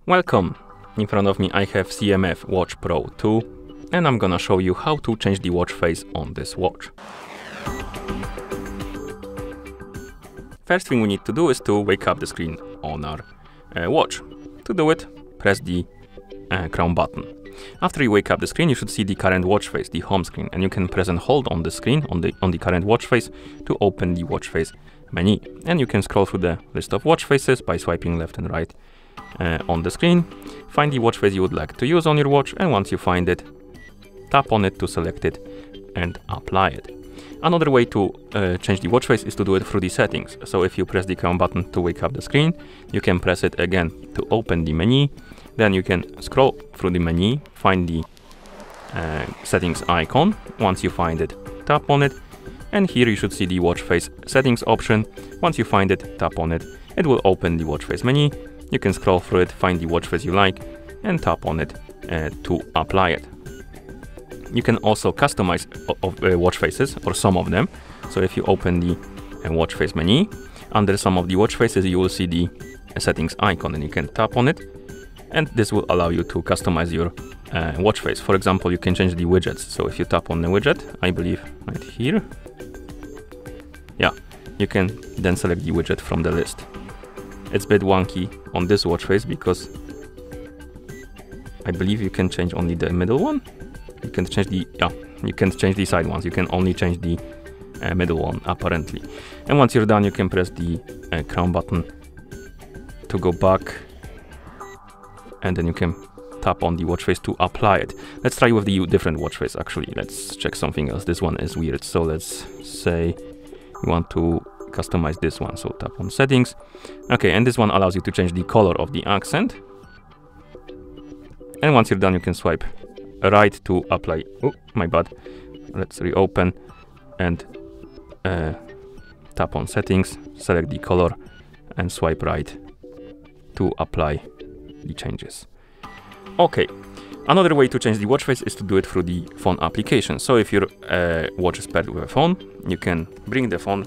Welcome! In front of me I have CMF Watch Pro 2 and I'm gonna show you how to change the watch face on this watch. First thing we need to do is to wake up the screen on our watch. To do it, press the crown button. After you wake up the screen, you should see the current watch face, the home screen, and you can press and hold on the screen, on the current watch face, to open the watch face menu. And you can scroll through the list of watch faces by swiping left and right on the screen. Find the watch face you would like to use on your watch, and once you find it, tap on it to select it and apply it. Another way to change the watch face is to do it through the settings. So if you press the crown button to wake up the screen, you can press it again to open the menu. Then you can scroll through the menu, find the settings icon. Once you find it, tap on it. And here you should see the watch face settings option. Once you find it, tap on it. It will open the watch face menu. You can scroll through it, find the watch face you like, and tap on it to apply it. You can also customize watch faces, or some of them. So if you open the watch face menu, under some of the watch faces you will see the settings icon, and you can tap on it, and this will allow you to customize your watch face. For example, you can change the widgets. So if you tap on the widget, I believe right here, yeah, you can then select the widget from the list. It's a bit wonky on this watch face because I believe you can change only the middle one. You can change the side ones. You can only change the middle one apparently. And once you're done, you can press the crown button to go back, and then you can tap on the watch face to apply it. Let's try with the different watch face actually. Let's check something else. This one is weird. So let's say we want to customize this one. So tap on settings. Okay, and this one allows you to change the color of the accent. And once you're done, you can swipe right to apply. Oh, my bad. Let's reopen and tap on settings, select the color, and swipe right to apply the changes. Okay, another way to change the watch face is to do it through the phone application. So if your watch is paired with a phone, you can bring the phone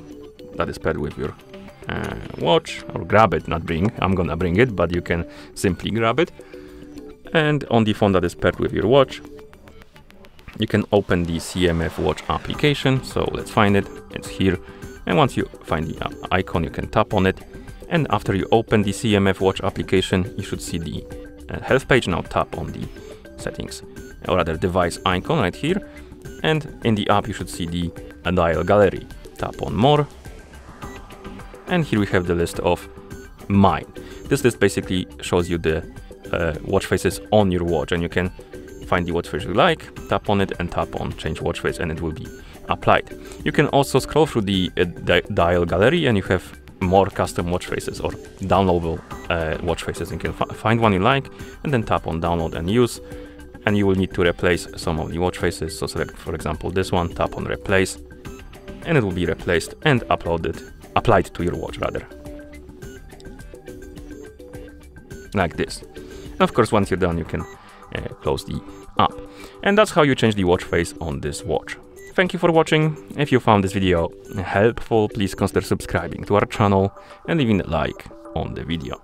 that is paired with your watch, or grab it, not bring. I'm gonna bring it, but you can simply grab it. And on the phone that is paired with your watch, you can open the CMF Watch application. So let's find it. It's here. And once you find the icon, you can tap on it. And after you open the CMF Watch application, you should see the health page. Now tap on the settings, or rather device icon right here. And in the app, you should see the dial gallery. Tap on more. And here we have the list of mine. This list basically shows you the watch faces on your watch, and you can find the watch face you like, tap on it, and tap on change watch face, and it will be applied. You can also scroll through the dial gallery, and you have more custom watch faces or downloadable watch faces. You can find one you like, and then tap on download and use, and you will need to replace some of the watch faces. So select, for example, this one, tap on replace, and it will be replaced and applied to your watch rather. Like this. And of course, once you're done, you can close the app. And that's how you change the watch face on this watch. Thank you for watching. If you found this video helpful, please consider subscribing to our channel and leaving a like on the video.